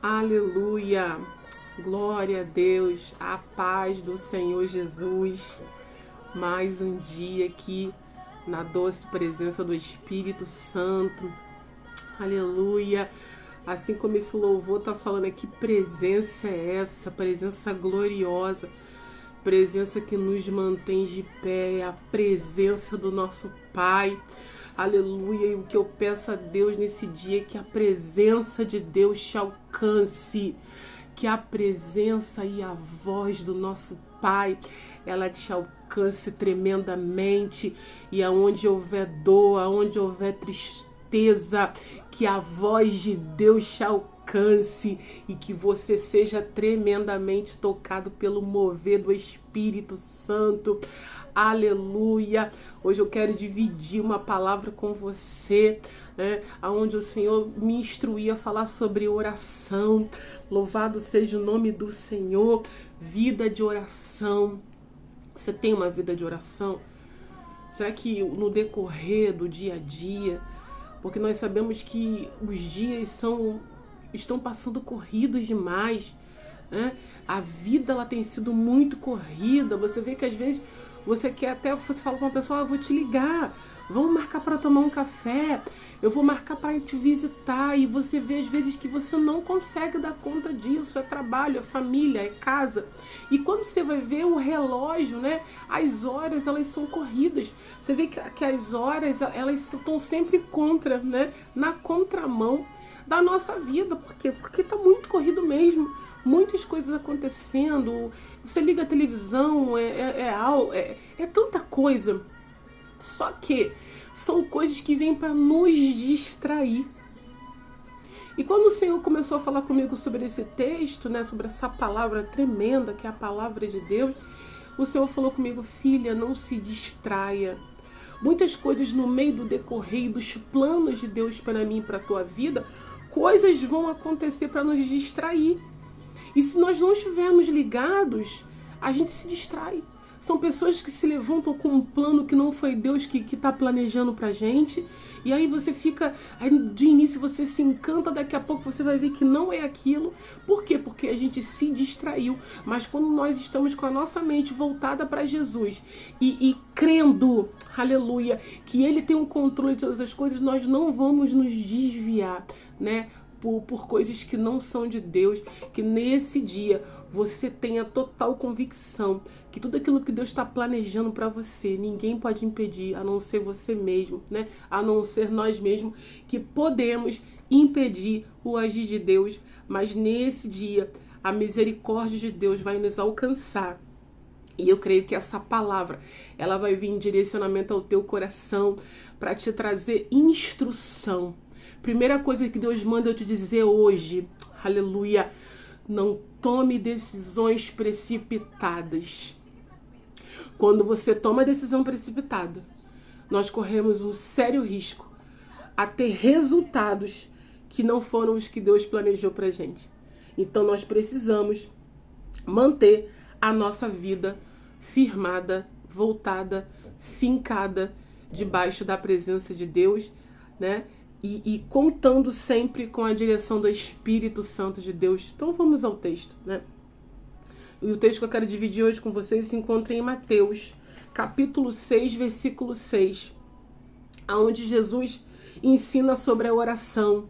Aleluia! Glória a Deus, a paz do Senhor Jesus. Mais um dia aqui na doce presença do Espírito Santo. Aleluia! Assim como esse louvor tá falando aqui, presença é essa? Presença gloriosa, presença que nos mantém de pé, é a presença do nosso Pai. Aleluia, e o que eu peço a Deus nesse dia é que a presença de Deus te alcance, que a presença e a voz do nosso Pai, ela te alcance tremendamente, e aonde houver dor, aonde houver tristeza, que a voz de Deus te alcance e que você seja tremendamente tocado pelo mover do Espírito Santo. Aleluia! Hoje eu quero dividir uma palavra com você, onde o Senhor me instruía a falar sobre oração. Louvado seja o nome do Senhor. Vida de oração. Você tem uma vida de oração? Será que no decorrer do dia a dia, porque nós sabemos que os dias estão passando corridos demais, né? A vida ela tem sido muito corrida. Você vê que às vezes você quer até, você fala com uma pessoa, eu vou te ligar, vamos marcar para tomar um café, eu vou marcar para te visitar, e você vê às vezes que você não consegue dar conta disso, é trabalho, é família, é casa. E quando você vai ver o relógio, né, as horas elas são corridas. Você vê que as horas elas estão sempre contra, né, na contramão da nossa vida. Por quê? Porque tá muito corrido mesmo, muitas coisas acontecendo. Você liga a televisão, é tanta coisa. Só que são coisas que vêm para nos distrair. E quando o Senhor começou a falar comigo sobre esse texto, né, sobre essa palavra tremenda que é a palavra de Deus, o Senhor falou comigo: filha, não se distraia. Muitas coisas no meio do decorrer dos planos de Deus para mim e para a tua vida, coisas vão acontecer para nos distrair. E se nós não estivermos ligados, a gente se distrai. São pessoas que se levantam com um plano que não foi Deus que está planejando pra gente. E aí você fica, aí de início você se encanta, daqui a pouco você vai ver que não é aquilo. Por quê? Porque a gente se distraiu. Mas quando nós estamos com a nossa mente voltada para Jesus e crendo, aleluia, que Ele tem o controle de todas as coisas, nós não vamos nos desviar, né? Por coisas que não são de Deus. Que nesse dia você tenha total convicção que tudo aquilo que Deus está planejando para você, ninguém pode impedir, a não ser você mesmo, né? A não ser nós mesmos, que podemos impedir o agir de Deus. Mas nesse dia a misericórdia de Deus vai nos alcançar. E eu creio que essa palavra, ela vai vir em direcionamento ao teu coração para te trazer instrução. Primeira coisa que Deus manda eu te dizer hoje, aleluia, não tome decisões precipitadas. Quando você toma decisão precipitada, nós corremos um sério risco a ter resultados que não foram os que Deus planejou pra gente. Então nós precisamos manter a nossa vida firmada, voltada, fincada debaixo da presença de Deus, né? E contando sempre com a direção do Espírito Santo de Deus. Então vamos ao texto, né? E o texto que eu quero dividir hoje com vocês se encontra em Mateus, capítulo 6, versículo 6, onde Jesus ensina sobre a oração.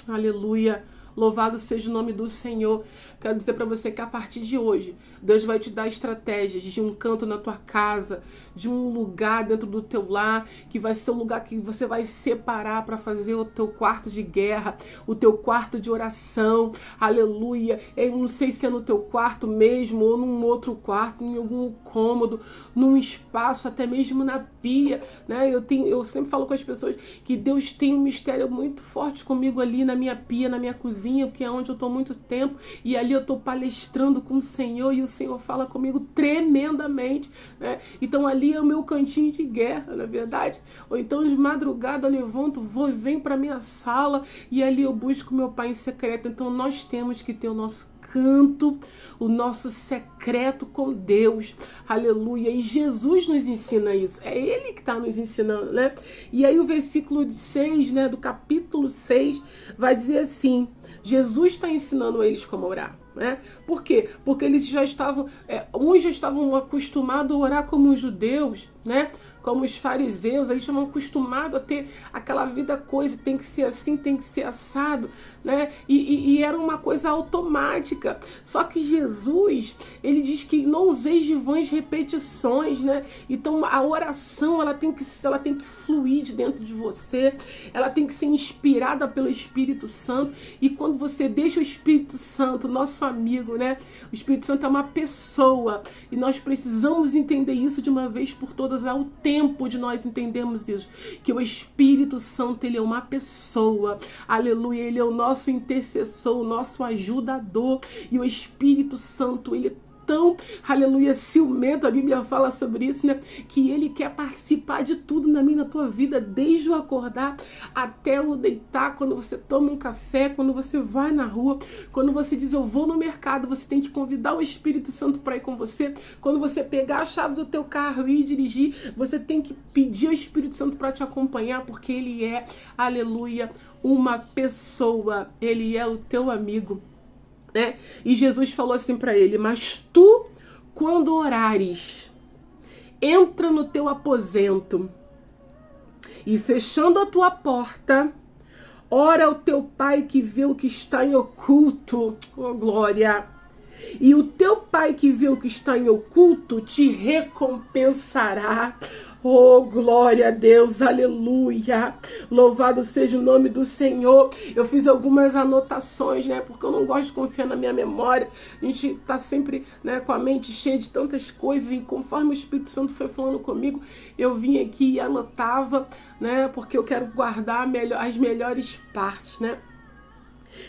Aleluia! Louvado seja o nome do Senhor. Quero dizer para você que a partir de hoje, Deus vai te dar estratégias de um canto na tua casa, de um lugar dentro do teu lar, que vai ser o lugar que você vai separar para fazer o teu quarto de guerra, o teu quarto de oração. Aleluia. Eu não sei se é no teu quarto mesmo, ou num outro quarto, em algum cômodo, num espaço, até mesmo na pia, né? Eu sempre falo com as pessoas que Deus tem um mistério muito forte comigo ali na minha pia, na minha cozinha, que é onde eu estou há muito tempo, e ali eu estou palestrando com o Senhor, e o Senhor fala comigo tremendamente, né? Então ali é o meu cantinho de guerra, na verdade. Ou então de madrugada eu levanto, vou e venho para minha sala, e ali eu busco meu Pai em secreto. Então nós temos que ter o nosso canto, o nosso secreto com Deus. Aleluia. E Jesus nos ensina isso. É Ele que está nos ensinando, né? E aí o versículo 6, né, do capítulo 6, vai dizer assim, Jesus está ensinando eles como orar. Né? Por quê? Porque eles já estavam, uns já estavam acostumados a orar como os judeus, né? Como os fariseus, eles estavam acostumados a ter aquela vida coisa, tem que ser assim, tem que ser assado, né? E era uma coisa automática. Só que Jesus, ele diz que não useis de vãs repetições, né? Então a oração, ela tem que fluir de dentro de você, ela tem que ser inspirada pelo Espírito Santo. E quando você deixa o Espírito Santo, nosso amigo, né? O Espírito Santo é uma pessoa e nós precisamos entender isso de uma vez por todas. Há o tempo de nós entendermos isso, que o Espírito Santo, ele é uma pessoa, aleluia, ele é o nosso intercessor, o nosso ajudador, e o Espírito Santo, ele tão, aleluia, ciumento, a Bíblia fala sobre isso, né? Que ele quer participar de tudo na minha, na tua vida, desde o acordar até o deitar, quando você toma um café, quando você vai na rua, quando você diz eu vou no mercado, você tem que convidar o Espírito Santo para ir com você. Quando você pegar a chave do teu carro e ir dirigir, você tem que pedir ao Espírito Santo para te acompanhar, porque ele é, aleluia, uma pessoa, ele é o teu amigo. Né? E Jesus falou assim para ele, mas tu, quando orares, entra no teu aposento e fechando a tua porta, ora ao teu pai que vê o que está em oculto, oh glória, e o teu pai que vê o que está em oculto te recompensará. Oh, glória a Deus, aleluia, louvado seja o nome do Senhor. Eu fiz algumas anotações, né, porque eu não gosto de confiar na minha memória, a gente tá sempre, né, com a mente cheia de tantas coisas, e conforme o Espírito Santo foi falando comigo, eu vim aqui e anotava, né, porque eu quero guardar as melhores partes, né.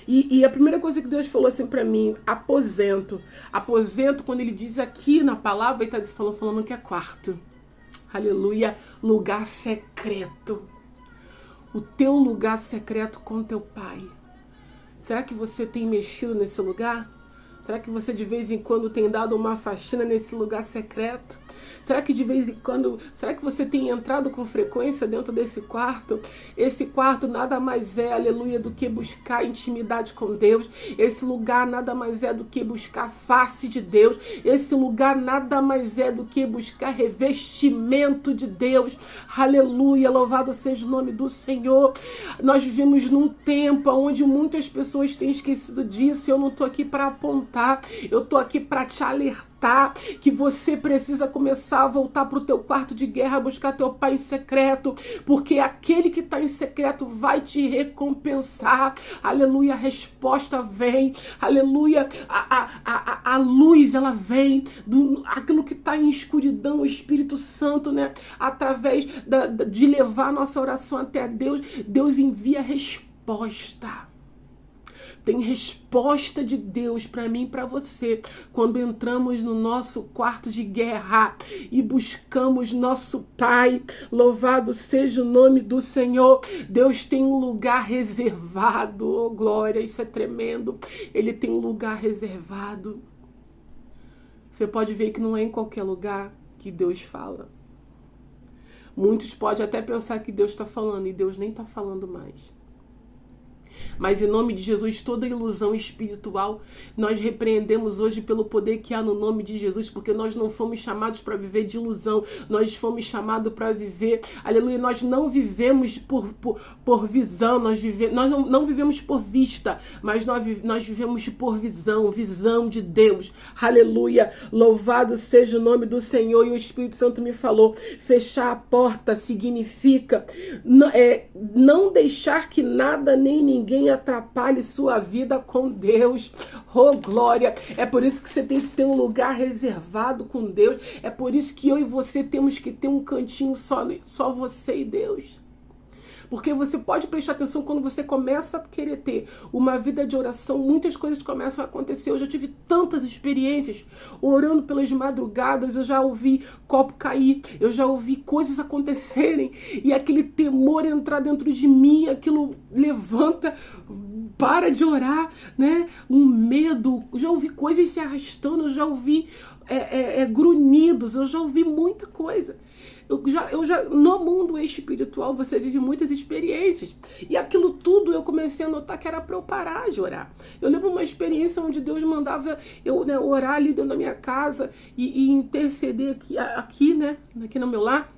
E a primeira coisa que Deus falou assim pra mim, aposento, quando ele diz aqui na palavra, ele tá falando que é quarto. Aleluia, lugar secreto. O teu lugar secreto com teu pai. Será que você tem mexido nesse lugar? Será que você de vez em quando tem dado uma faxina nesse lugar secreto? Será que de vez em quando, será que você tem entrado com frequência dentro desse quarto? Esse quarto nada mais é, aleluia, do que buscar intimidade com Deus. Esse lugar nada mais é do que buscar a face de Deus. Esse lugar nada mais é do que buscar revestimento de Deus. Aleluia, louvado seja o nome do Senhor. Nós vivemos num tempo onde muitas pessoas têm esquecido disso. Eu não estou aqui para apontar, eu estou aqui para te alertar que você precisa começar a voltar para o teu quarto de guerra, buscar teu pai em secreto, porque aquele que está em secreto vai te recompensar. Aleluia, a resposta vem, aleluia, a luz, ela vem do aquilo que está em escuridão, o Espírito Santo, né, através de levar a nossa oração até Deus, Deus envia resposta. Tem resposta de Deus para mim e para você quando entramos no nosso quarto de guerra e buscamos nosso Pai. Louvado seja o nome do Senhor. Deus tem um lugar reservado. Oh, glória, isso é tremendo. Ele tem um lugar reservado. Você pode ver que não é em qualquer lugar que Deus fala. Muitos podem até pensar que Deus está falando e Deus nem está falando mais. Mas em nome de Jesus, toda ilusão espiritual, nós repreendemos hoje pelo poder que há no nome de Jesus, porque nós não fomos chamados para viver de ilusão, nós fomos chamados para viver, aleluia, nós não vivemos por visão, nós não vivemos por vista, mas nós vivemos por visão de Deus, aleluia, louvado seja o nome do Senhor. E o Espírito Santo me falou, fechar a porta significa não deixar que nada nem ninguém atrapalhe sua vida com Deus. Oh, glória! É por isso que você tem que ter um lugar reservado com Deus. É por isso que eu e você temos que ter um cantinho só você e Deus. Porque você pode prestar atenção quando você começa a querer ter uma vida de oração, muitas coisas começam a acontecer. Eu já tive tantas experiências orando pelas madrugadas, eu já ouvi copo cair, eu já ouvi coisas acontecerem e aquele temor entrar dentro de mim, aquilo levanta, para de orar, né? Um medo, eu já ouvi coisas se arrastando, eu já ouvi grunhidos, eu já ouvi muita coisa. Eu já no mundo espiritual você vive muitas experiências. E aquilo tudo eu comecei a notar que era para eu parar de orar. Eu lembro uma experiência onde Deus mandava eu, né, orar ali dentro da minha casa e interceder aqui no meu lar.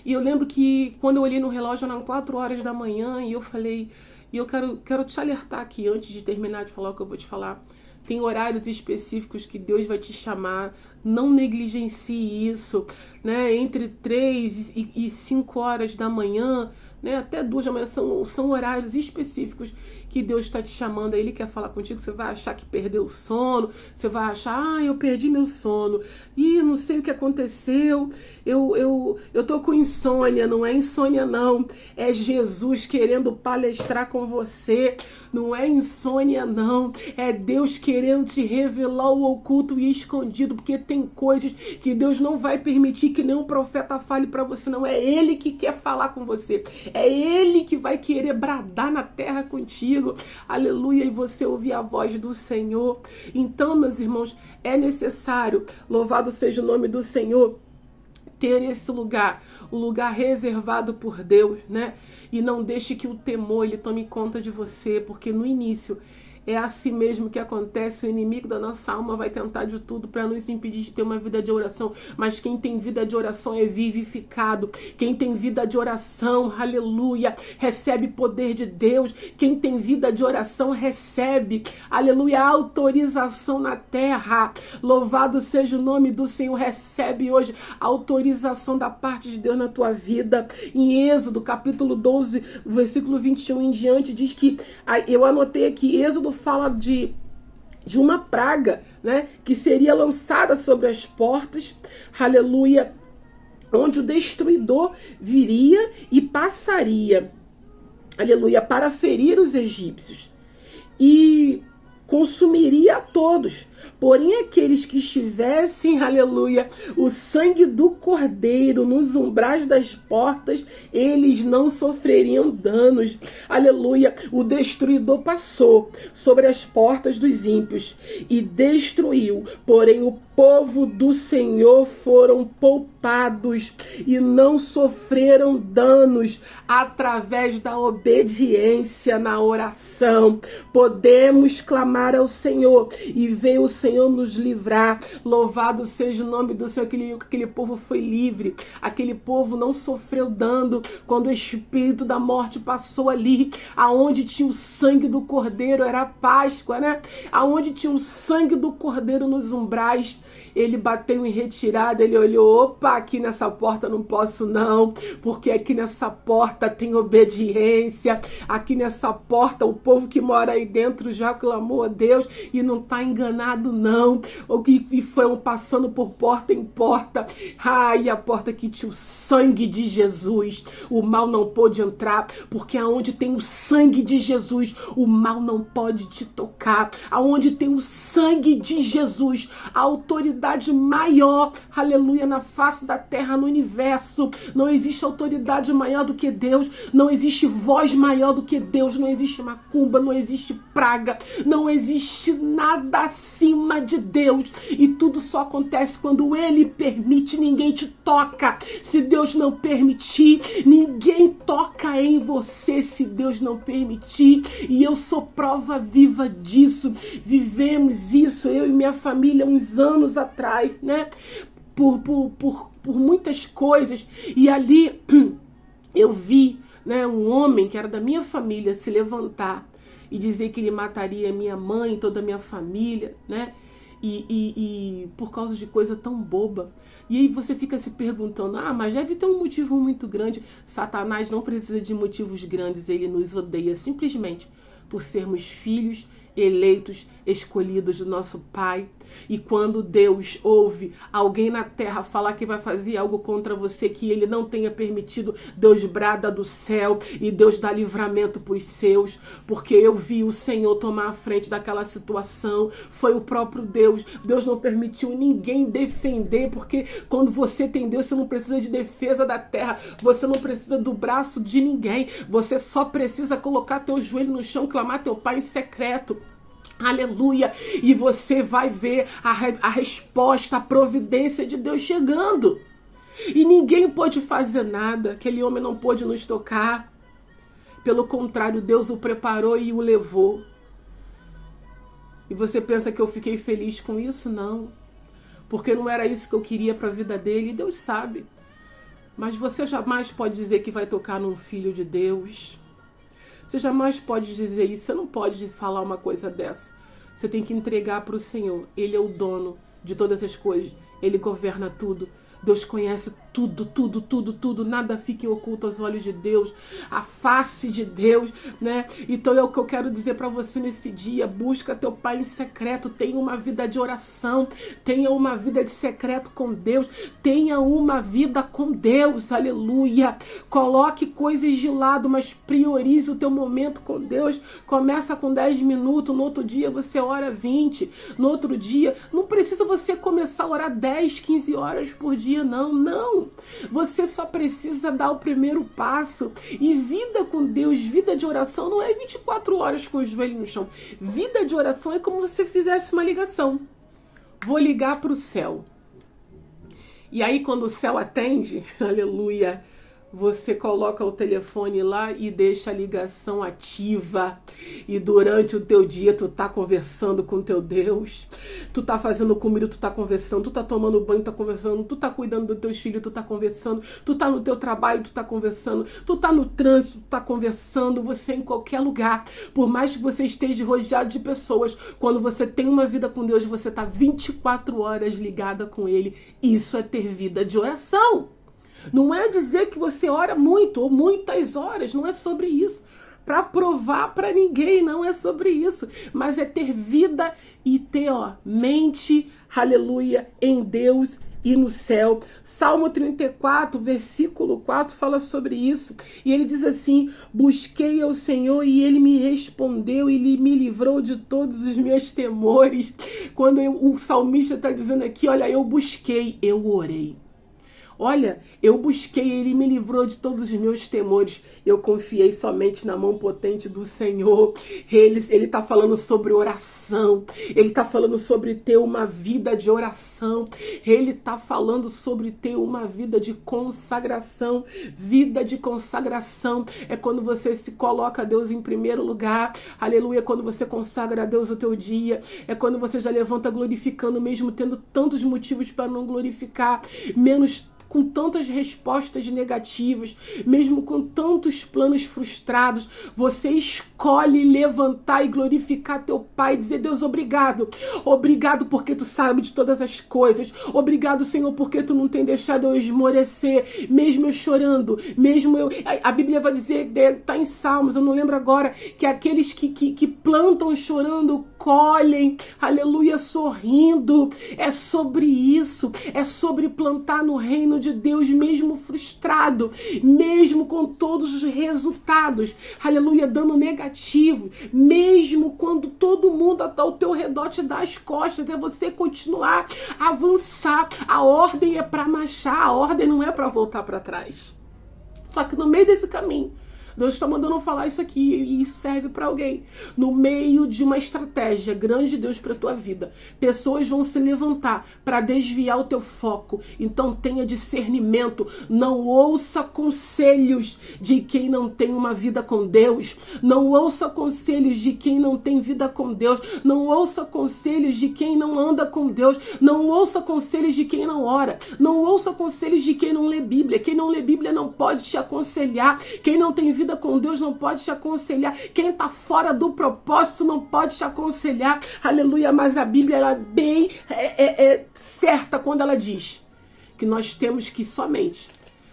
E eu lembro que quando eu olhei no relógio eram 4 horas da manhã e eu falei, e eu quero te alertar aqui antes de terminar de falar o que eu vou te falar. Tem horários específicos que Deus vai te chamar, não negligencie isso, né? Entre 3 e 5 horas da manhã, né? Até 2 da manhã, são horários específicos que Deus está te chamando. Aí Ele quer falar contigo, você vai achar que perdeu o sono, você vai achar, eu perdi meu sono, eu não sei o que aconteceu, eu tô com insônia. Não é insônia não, é Jesus querendo palestrar com você, não é insônia não, é Deus querendo te revelar o oculto e escondido, porque tem coisas que Deus não vai permitir que nenhum profeta fale para você, não, é Ele que quer falar com você, é Ele que vai querer bradar na terra contigo, aleluia, e você ouvir a voz do Senhor. Então, meus irmãos, é necessário, louvado seja o nome do Senhor, ter esse lugar, o lugar reservado por Deus, né? E não deixe que o temor ele tome conta de você, porque no início é assim mesmo que acontece. O inimigo da nossa alma vai tentar de tudo para nos impedir de ter uma vida de oração. Mas quem tem vida de oração é vivificado. Quem tem vida de oração, aleluia, recebe poder de Deus. Quem tem vida de oração recebe, aleluia, autorização na terra. Louvado seja o nome do Senhor. Recebe hoje autorização da parte de Deus na tua vida. Em Êxodo, capítulo 12, versículo 21 em diante, diz que, eu anotei aqui, Êxodo fala de uma praga, né, que seria lançada sobre as portas, aleluia, onde o destruidor viria e passaria, aleluia, para ferir os egípcios e consumiria a todos. Porém, aqueles que estivessem, aleluia, o sangue do cordeiro nos umbrais das portas, eles não sofreriam danos. Aleluia. O destruidor passou sobre as portas dos ímpios e destruiu. Porém, o povo do Senhor foram poupados e não sofreram danos através da obediência na oração. Podemos clamar ao Senhor e ver o Senhor nos livrar. Louvado seja o nome do Senhor. Aquele povo foi livre. Aquele povo não sofreu dano quando o espírito da morte passou ali. Aonde tinha o sangue do cordeiro, era a Páscoa, né? Aonde tinha o sangue do cordeiro nos umbrais, ele bateu em retirada, ele olhou, opa, aqui nessa porta não posso não, porque aqui nessa porta tem obediência, aqui nessa porta o povo que mora aí dentro já clamou a Deus e não está enganado não, ou que foi passando por porta em porta, e a porta que tinha o sangue de Jesus, o mal não pôde entrar, porque aonde tem o sangue de Jesus, o mal não pode te tocar, aonde tem o sangue de Jesus, a autoridade maior, aleluia, na face da terra, no universo, não existe autoridade maior do que Deus, não existe voz maior do que Deus, não existe macumba, não existe praga, não existe nada acima de Deus, e tudo só acontece quando Ele permite. Ninguém te toca se Deus não permitir, ninguém toca em você se Deus não permitir, e eu sou prova viva disso. Vivemos isso, eu e minha família, uns anos atrás, né? Por muitas coisas, e ali eu vi, né, um homem que era da minha família se levantar e dizer que ele mataria minha mãe, toda a minha família, né? E por causa de coisa tão boba. E aí você fica se perguntando, mas deve ter um motivo muito grande. Satanás não precisa de motivos grandes, ele nos odeia simplesmente por sermos filhos eleitos, escolhidos do nosso Pai. E quando Deus ouve alguém na terra falar que vai fazer algo contra você que ele não tenha permitido, Deus brada do céu e Deus dá livramento para os seus, porque eu vi o Senhor tomar a frente daquela situação. Foi o próprio Deus. Deus não permitiu ninguém defender, porque quando você tem Deus, você não precisa de defesa da terra, você não precisa do braço de ninguém, você só precisa colocar teu joelho no chão, clamar teu Pai em secreto. Aleluia! E você vai ver a resposta, a providência de Deus chegando. E ninguém pôde fazer nada, aquele homem não pôde nos tocar. Pelo contrário, Deus o preparou e o levou. E você pensa que eu fiquei feliz com isso? Não. Porque não era isso que eu queria para a vida dele, e Deus sabe. Mas você jamais pode dizer que vai tocar num filho de Deus. Você jamais pode dizer isso, você não pode falar uma coisa dessa. Você tem que entregar para o Senhor. Ele é o dono de todas as coisas. Ele governa tudo. Deus conhece tudo, tudo, tudo, tudo. Nada fica oculto aos olhos de Deus. A face de Deus, né? Então é o que eu quero dizer para você nesse dia. Busca teu Pai em secreto. Tenha uma vida de oração. Tenha uma vida de secreto com Deus. Tenha uma vida com Deus. Aleluia. Coloque coisas de lado, mas priorize o teu momento com Deus. Começa com 10 minutos. No outro dia você ora 20. No outro dia, não precisa você começar a orar 10, 15 horas por dia. Não. Você só precisa dar o primeiro passo. E vida com Deus, vida de oração não é 24 horas com o joelho no chão. Vida de oração é como se você fizesse uma ligação. Vou ligar para o céu. E aí quando o céu atende, aleluia, você coloca o telefone lá e deixa a ligação ativa. E durante o teu dia tu tá conversando com teu Deus. Tu tá fazendo comida, tu tá conversando. Tu tá tomando banho, tu tá conversando. Tu tá cuidando dos teus filhos, tu tá conversando. Tu tá no teu trabalho, tu tá conversando. Tu tá no trânsito, tu tá conversando. Você em qualquer lugar. Por mais que você esteja rodeado de pessoas, quando você tem uma vida com Deus, você tá 24 horas ligada com Ele. Isso é ter vida de oração. Não é dizer que você ora muito ou muitas horas, não é sobre isso. Para provar para ninguém, não é sobre isso. Mas é ter vida e ter, mente, aleluia, em Deus e no céu. Salmo 34, versículo 4 fala sobre isso. E ele diz assim: busquei ao Senhor e Ele me respondeu e Ele me livrou de todos os meus temores. Quando o salmista está dizendo aqui, olha, eu busquei, eu orei. Olha, eu busquei, Ele me livrou de todos os meus temores. Eu confiei somente na mão potente do Senhor. Ele está falando sobre oração. Ele está falando sobre ter uma vida de oração. Ele está falando sobre ter uma vida de consagração. Vida de consagração é quando você se coloca a Deus em primeiro lugar. Aleluia, quando você consagra a Deus o teu dia. É quando você já levanta glorificando, mesmo tendo tantos motivos para não glorificar. Menos com tantas respostas negativas, mesmo com tantos planos frustrados, você escolhe levantar e glorificar teu Pai e dizer: Deus, obrigado. Obrigado porque tu sabe de todas as coisas. Obrigado, Senhor, porque tu não tem deixado eu esmorecer, mesmo eu chorando, mesmo eu... A Bíblia vai dizer, tá em Salmos, eu não lembro agora, que aqueles que plantam chorando, colhem, aleluia, sorrindo. É sobre isso, é sobre plantar no reino de Deus, mesmo frustrado, mesmo com todos os resultados, aleluia, dando negativo, mesmo quando todo mundo ao teu redor te dá as costas, é você continuar a avançar. A ordem é para marchar, a ordem não é para voltar para trás. Só que no meio desse caminho, Deus está mandando eu falar isso aqui e isso serve para alguém. No meio de uma estratégia grande de Deus para a tua vida, pessoas vão se levantar para desviar o teu foco. Então tenha discernimento. Não ouça conselhos de quem não tem uma vida com Deus. Não ouça conselhos de quem não tem vida com Deus. Não ouça conselhos de quem não anda com Deus. Não ouça conselhos de quem não ora. Não ouça conselhos de quem não lê Bíblia. Quem não lê Bíblia não pode te aconselhar. Quem não tem vida com Deus não pode te aconselhar. Quem está fora do propósito não pode te aconselhar. Aleluia, mas a Bíblia ela é bem certa quando ela diz que nós temos que somente,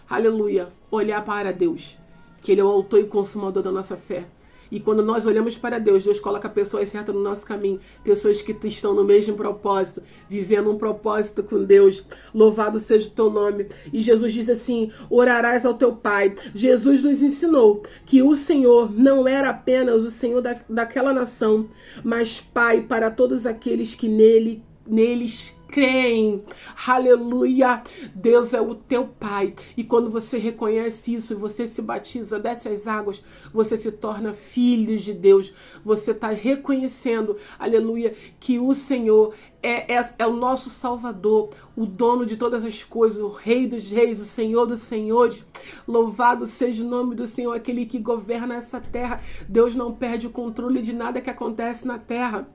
aleluia, olhar para Deus, que Ele é o autor e consumador da nossa fé. E quando nós olhamos para Deus, Deus coloca pessoas certas no nosso caminho, pessoas que estão no mesmo propósito, vivendo um propósito com Deus. Louvado seja o teu nome. E Jesus diz assim: orarás ao teu Pai. Jesus nos ensinou que o Senhor não era apenas o Senhor daquela nação, mas Pai para todos aqueles que neles creem. Aleluia. Deus é o teu Pai. E quando você reconhece isso, você se batiza dessas águas, você se torna filho de Deus. Você está reconhecendo, aleluia, que o Senhor é o nosso Salvador, o dono de todas as coisas, o Rei dos Reis, o Senhor dos Senhores. Louvado seja o nome do Senhor, aquele que governa essa terra. Deus não perde o controle de nada que acontece na terra.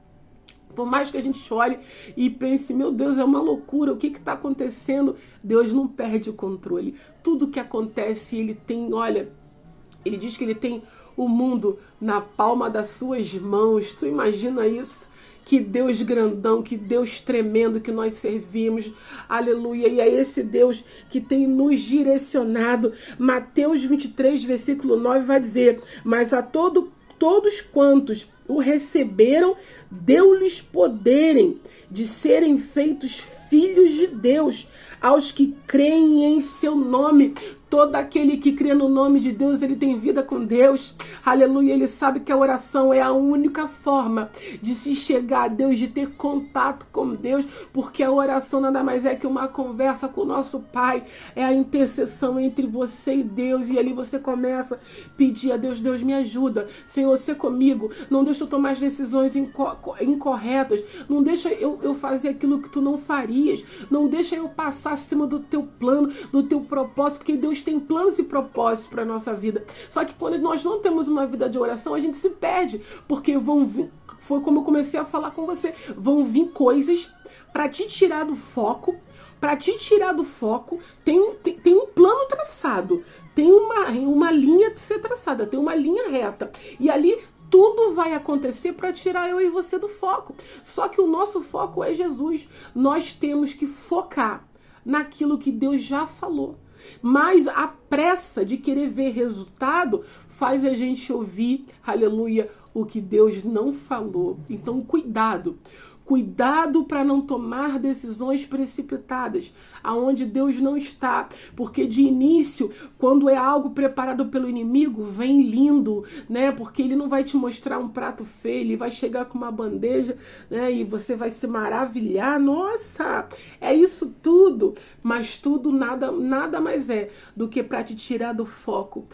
Por mais que a gente olhe e pense, meu Deus, é uma loucura, o que está acontecendo? Deus não perde o controle. Tudo que acontece, ele tem, olha, ele diz que ele tem o mundo na palma das suas mãos. Tu imagina isso? Que Deus grandão, que Deus tremendo que nós servimos. Aleluia. E é esse Deus que tem nos direcionado. Mateus 23, versículo 9 vai dizer: mas a todos quantos o receberam, deu-lhes poderem de serem feitos filhos de Deus, aos que creem em seu nome. Todo aquele que crê no nome de Deus, ele tem vida com Deus. Aleluia. Ele sabe que a oração é a única forma de se chegar a Deus, de ter contato com Deus, porque a oração nada mais é que uma conversa com o nosso Pai. É a intercessão entre você e Deus. E ali você começa a pedir a Deus: Deus, me ajuda. Senhor, você comigo. Não deixa eu tomar as decisões incorretas. Não deixa eu fazer aquilo que tu não farias. Não deixa eu passar acima do teu plano, do teu propósito, porque Deus tem planos e propósitos para a nossa vida. Só que quando nós não temos uma vida de oração, a gente se perde, porque vão vir, foi como eu comecei a falar com você, vão vir coisas para te tirar do foco. Para te tirar do foco, tem um plano traçado, tem uma linha de ser traçada, tem uma linha reta, e ali tudo vai acontecer para tirar eu e você do foco. Só que o nosso foco é Jesus. Nós temos que focar naquilo que Deus já falou. Mas a pressa de querer ver resultado faz a gente ouvir, aleluia, o que Deus não falou. Então, cuidado. Cuidado para não tomar decisões precipitadas, aonde Deus não está. Porque de início, quando é algo preparado pelo inimigo, vem lindo, né? Porque ele não vai te mostrar um prato feio, ele vai chegar com uma bandeja, né? E você vai se maravilhar. Nossa, é isso tudo. Mas tudo nada mais é do que para te tirar do foco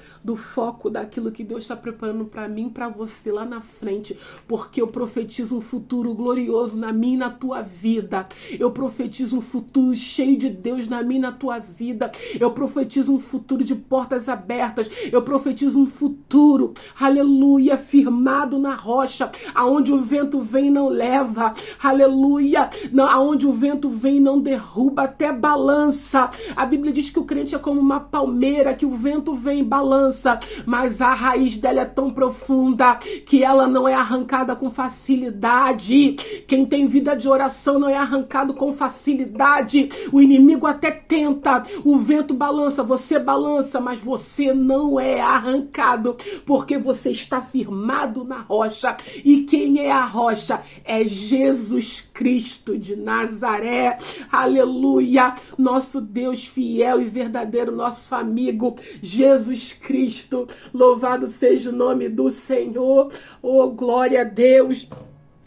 daquilo que Deus está preparando para mim, para você lá na frente. Porque eu profetizo um futuro glorioso na minha e na tua vida. Eu profetizo um futuro cheio de Deus na minha e na tua vida. Eu profetizo um futuro de portas abertas. Eu profetizo um futuro, aleluia, firmado na rocha, aonde o vento vem e não leva, aleluia, não, aonde o vento vem e não derruba, até balança. A Bíblia diz que o crente é como uma palmeira, que o vento vem e balança, mas a raiz dela é tão profunda que ela não é arrancada com facilidade. Quem tem vida de oração não é arrancado com facilidade. O inimigo até tenta, o vento balança, você balança, mas você não é arrancado, porque você está firmado na rocha. E quem é a rocha? É Jesus Cristo de Nazaré. Aleluia! Nosso Deus fiel e verdadeiro, nosso amigo Jesus Cristo. Louvado seja o nome do Senhor. Oh, glória a Deus.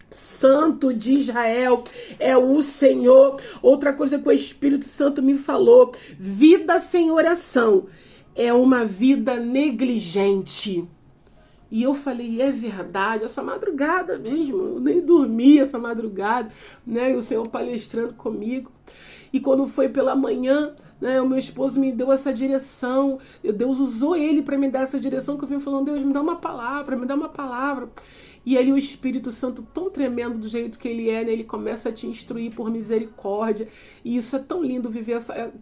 Santo de Israel é o Senhor. Outra coisa que o Espírito Santo me falou: vida sem oração é uma vida negligente. E eu falei, é verdade, essa madrugada mesmo, eu nem dormi essa madrugada, né? E o Senhor palestrando comigo. E quando foi pela manhã, né, o meu esposo me deu essa direção, Deus usou ele para me dar essa direção, que eu vim falando: Deus, me dá uma palavra, me dá uma palavra. E ali o Espírito Santo, tão tremendo do jeito que ele é, né, ele começa a te instruir por misericórdia. E isso é tão lindo,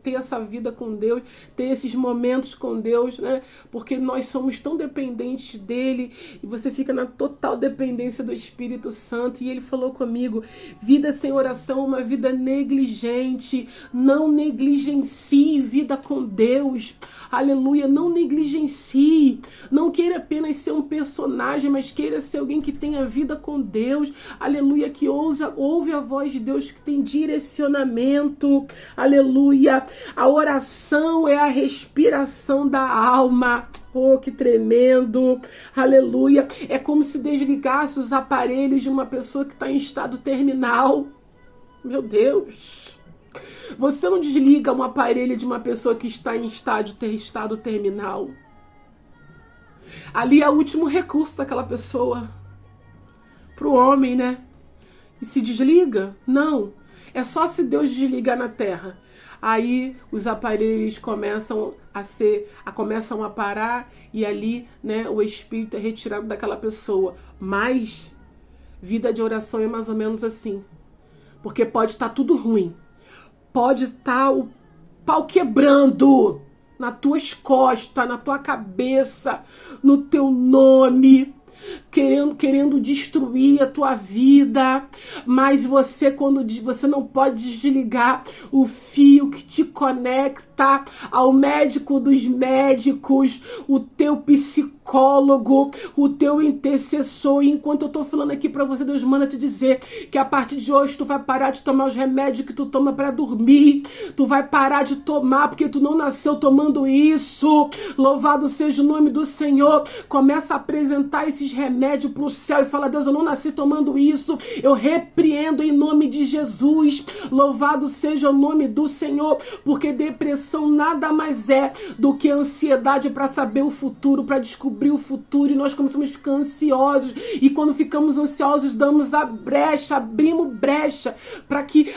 ter essa vida com Deus, ter esses momentos com Deus, né? Porque nós somos tão dependentes dele, e você fica na total dependência do Espírito Santo. E ele falou comigo: vida sem oração é uma vida negligente. Não negligencie vida com Deus. aleluia, não negligencie, não queira apenas ser um personagem, mas queira ser alguém que tenha vida com Deus, aleluia, que ouve a voz de Deus, que tem direcionamento, aleluia. A oração é a respiração da alma. Oh, que tremendo, aleluia. É como se desligasse os aparelhos de uma pessoa que está em estado terminal. Meu Deus. Você não desliga um aparelho de uma pessoa que está em estado terminal. Ali é o último recurso daquela pessoa. Pro homem, né? E se desliga? Não. É só se Deus desligar na terra. Aí os aparelhos começam a parar e ali, né, o espírito é retirado daquela pessoa. Mas vida de oração é mais ou menos assim. Porque pode estar tudo ruim. Pode estar o pau quebrando nas tuas costas, na tua cabeça, no teu nome, querendo destruir a tua vida, mas você não pode desligar o fio que te conecta ao médico dos médicos, o teu psicólogo, o teu intercessor. E enquanto eu tô falando aqui pra você, Deus manda te dizer que a partir de hoje tu vai parar de tomar os remédios que tu toma pra dormir, tu vai parar de tomar porque tu não nasceu tomando isso. Louvado seja o nome do Senhor. Começa a apresentar esses remédios pro céu e fala: Deus, eu não nasci tomando isso, eu repreendo em nome de Jesus. Louvado seja o nome do Senhor, porque depressão nada mais é do que ansiedade para saber o futuro, para descobrir o futuro, e nós começamos a ficar ansiosos, e quando ficamos ansiosos damos a brecha, abrimos brecha para que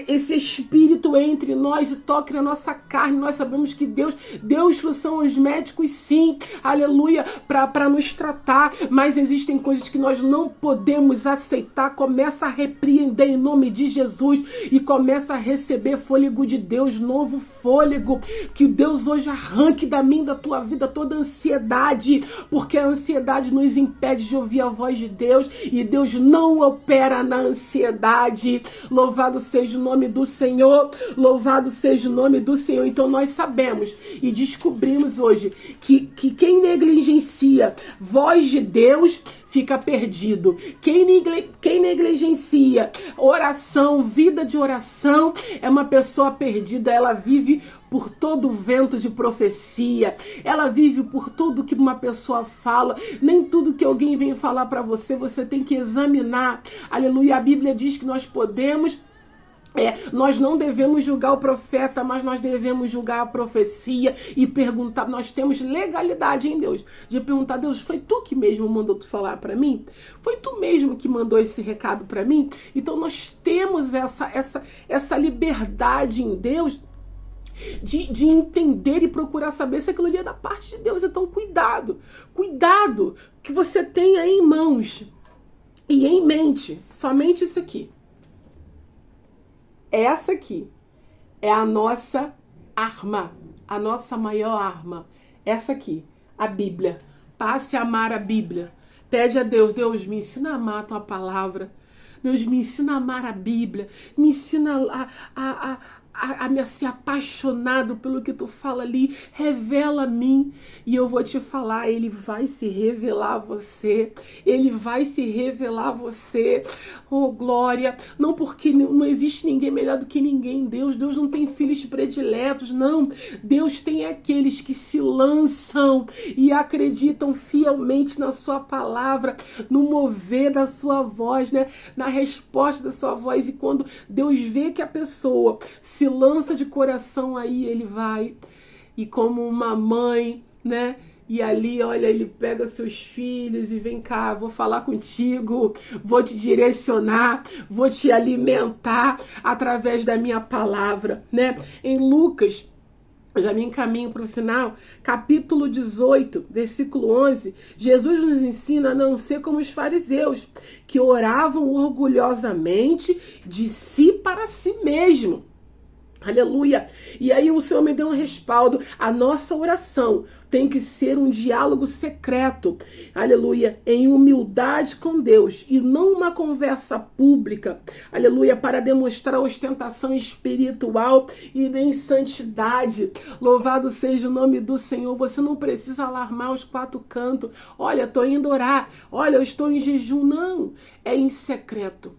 esse espírito entre em nós e toque na nossa carne. Nós sabemos que Deus deu instrução aos médicos, sim, aleluia, para nos tratar, mas existem coisas que nós não podemos aceitar. Começa a repreender em nome de Jesus e começa a receber fôlego de Deus, novo fôlego, que Deus hoje arranque da mim, da tua vida, toda ansiedade, porque a ansiedade nos impede de ouvir a voz de Deus, e Deus não opera na ansiedade. Louvado seja o nome do Senhor, louvado seja o nome do Senhor. Então nós sabemos e descobrimos hoje que quem negligencia voz de Deus fica perdido. Quem negligencia oração, vida de oração, é uma pessoa perdida. Ela vive por todo o vento de profecia, ela vive por tudo que uma pessoa fala. Nem tudo que alguém vem falar para você, você tem que examinar. Aleluia, a Bíblia diz que nós não devemos julgar o profeta, mas nós devemos julgar a profecia e perguntar. Nós temos legalidade em Deus de perguntar: Deus, foi tu que mesmo mandou tu falar para mim? Foi tu mesmo que mandou esse recado para mim? Então nós temos essa liberdade em Deus de entender e procurar saber se aquilo ali é da parte de Deus. Então cuidado que você tenha em mãos e em mente somente isso aqui. Essa aqui é a nossa arma, a nossa maior arma. Essa aqui, a Bíblia. Passe a amar a Bíblia. Pede a Deus: Deus, me ensina a amar a tua palavra. Deus, me ensina a amar a Bíblia. Me ensina a ser apaixonado pelo que tu fala ali. Revela a mim e eu vou te falar. Ele vai se revelar a você. Ele vai se revelar a você. Oh, glória. Não porque não existe ninguém melhor do que ninguém. Deus não tem filhos prediletos, não. Deus tem aqueles que se lançam e acreditam fielmente na sua palavra, no mover da sua voz, né? Na resposta da sua voz. E quando Deus vê que a pessoa se lança de coração, aí ele vai, e como uma mãe, né? E ali, olha, ele pega seus filhos e vem cá, vou falar contigo, vou te direcionar, vou te alimentar através da minha palavra, né? Em Lucas, eu já me encaminho para o final, capítulo 18, versículo 11, Jesus nos ensina a não ser como os fariseus, que oravam orgulhosamente de si para si mesmo. Aleluia. E aí o Senhor me deu um respaldo. A nossa oração tem que ser um diálogo secreto. Aleluia. Em humildade com Deus e não uma conversa pública. Aleluia. Para demonstrar ostentação espiritual e nem santidade. Louvado seja o nome do Senhor. Você não precisa alarmar os quatro cantos. Olha, estou indo orar. Olha, eu estou em jejum. Não. É em secreto.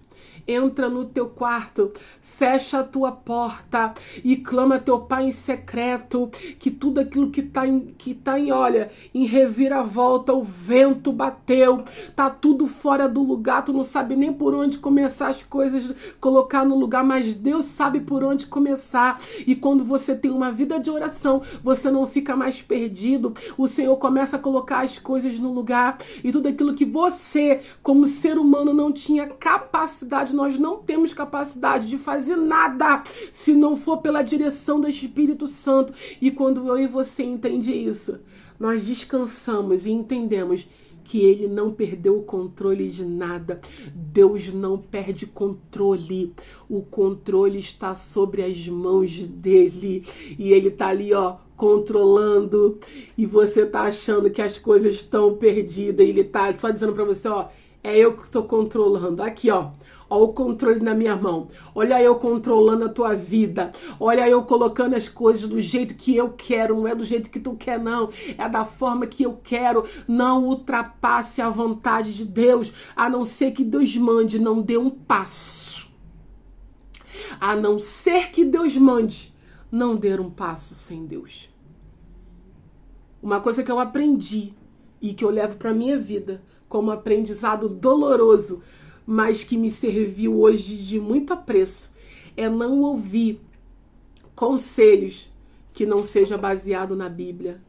Entra no teu quarto, fecha a tua porta e clama a teu pai em secreto, que tudo aquilo que tá em reviravolta, o vento bateu, tá tudo fora do lugar, tu não sabe nem por onde começar as coisas, colocar no lugar, mas Deus sabe por onde começar. E quando você tem uma vida de oração, você não fica mais perdido, o Senhor começa a colocar as coisas no lugar, e tudo aquilo que você, como ser humano, não tinha capacidade, nós não temos capacidade de fazer nada se não for pela direção do Espírito Santo. E quando eu e você entende isso, nós descansamos e entendemos que ele não perdeu o controle de nada. Deus não perde controle. O controle está sobre as mãos dele. E ele está ali, ó, controlando. E você tá achando que as coisas estão perdidas. Ele tá só dizendo para você, ó, é eu que estou controlando. Aqui, ó. Olha o controle na minha mão. Olha eu controlando a tua vida. Olha eu colocando as coisas do jeito que eu quero. Não é do jeito que tu quer, não. É da forma que eu quero. Não ultrapasse a vontade de Deus. A não ser que Deus mande, não dê um passo. A não ser que Deus mande, não dê um passo sem Deus. Uma coisa que eu aprendi e que eu levo para minha vida como aprendizado doloroso, mas que me serviu hoje de muito apreço, é não ouvir conselhos que não seja baseado na Bíblia.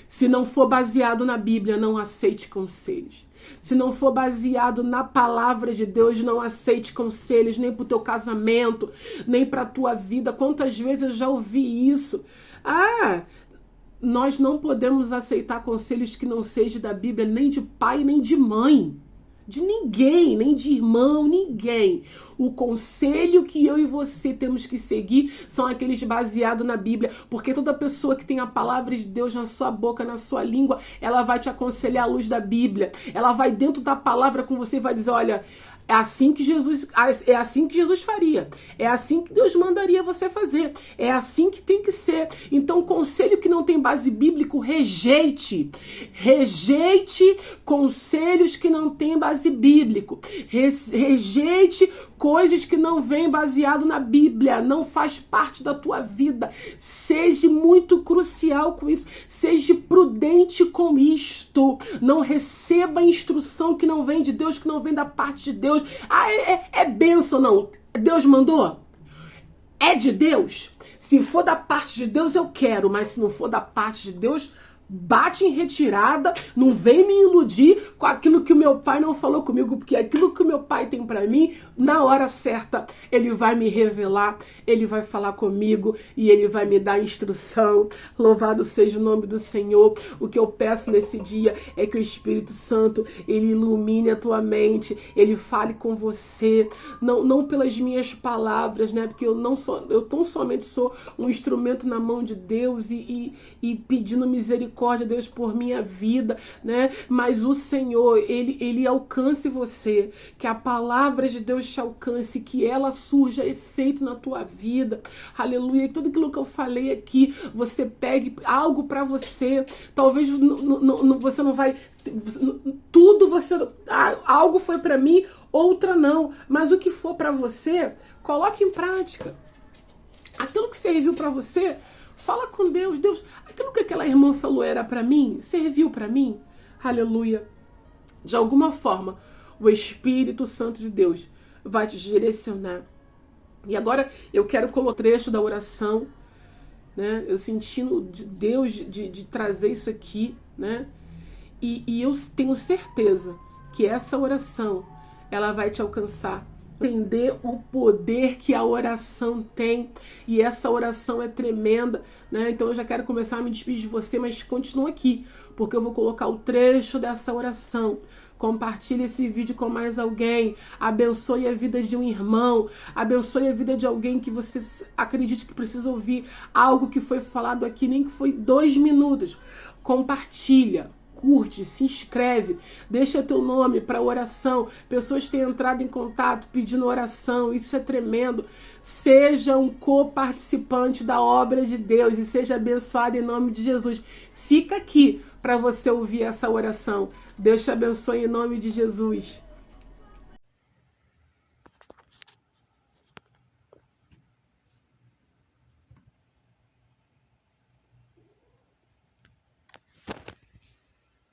Se não for baseado na Bíblia, não aceite conselhos. Se não for baseado na palavra de Deus, não aceite conselhos, nem para o teu casamento, nem para a tua vida. Quantas vezes eu já ouvi isso? Nós não podemos aceitar conselhos que não sejam da Bíblia, nem de pai, nem de mãe. De ninguém, nem de irmão, ninguém. O conselho que eu e você temos que seguir são aqueles baseados na Bíblia, porque toda pessoa que tem a palavra de Deus na sua boca, na sua língua, ela vai te aconselhar à luz da Bíblia. Ela vai dentro da palavra com você e vai dizer, olha, é assim que Jesus faria. É assim que Deus mandaria você fazer. É assim que tem que ser. Então, conselho que não tem base bíblica, rejeite. Rejeite conselhos que não têm base bíblica. Rejeite coisas que não vêm baseado na Bíblia. Não faz parte da tua vida. Seja muito crucial com isso. Seja prudente com isto. Não receba instrução que não vem de Deus, que não vem da parte de Deus. É bênção, não. Deus mandou? É de Deus? Se for da parte de Deus, eu quero. Mas se não for da parte de Deus, bate em retirada. Não vem me iludir com aquilo que o meu pai não falou comigo. Porque aquilo que o meu pai tem pra mim, na hora certa, ele vai me revelar. Ele vai falar comigo e ele vai me dar instrução. Louvado seja o nome do Senhor. O que eu peço nesse dia é que o Espírito Santo, ele ilumine a tua mente. Ele fale com você. Não pelas minhas palavras, né? Porque eu tão somente sou um instrumento na mão de Deus e pedindo misericórdia a Deus por minha vida, né? Mas o Senhor, ele alcance você, que a palavra de Deus te alcance, que ela surja efeito na tua vida, aleluia. E tudo aquilo que eu falei aqui, você pegue algo para você, talvez você não vai, tudo você, algo foi para mim, outra não, mas o que for para você, coloque em prática. Aquilo que serviu para você, fala com Deus. Deus, aquilo que aquela irmã falou era para mim, serviu para mim, aleluia. De alguma forma, o Espírito Santo de Deus vai te direcionar. E agora eu quero colocar o trecho da oração, né? Eu sentindo de Deus de trazer isso aqui, né? E eu tenho certeza que essa oração, ela vai te alcançar. Entender o poder que a oração tem, e essa oração é tremenda, né? Então eu já quero começar a me despedir de você, mas continua aqui, porque eu vou colocar o trecho dessa oração Compartilhe esse vídeo com mais alguém. Abençoe a vida de um irmão. Abençoe a vida de alguém que você acredite que precisa ouvir algo que foi falado aqui, nem que foi 2 minutos. Compartilha. Curte, se inscreve, deixa teu nome para oração. Pessoas têm entrado em contato pedindo oração, isso é tremendo. Seja um co-participante da obra de Deus e seja abençoado em nome de Jesus. Fica aqui para você ouvir essa oração. Deus te abençoe em nome de Jesus.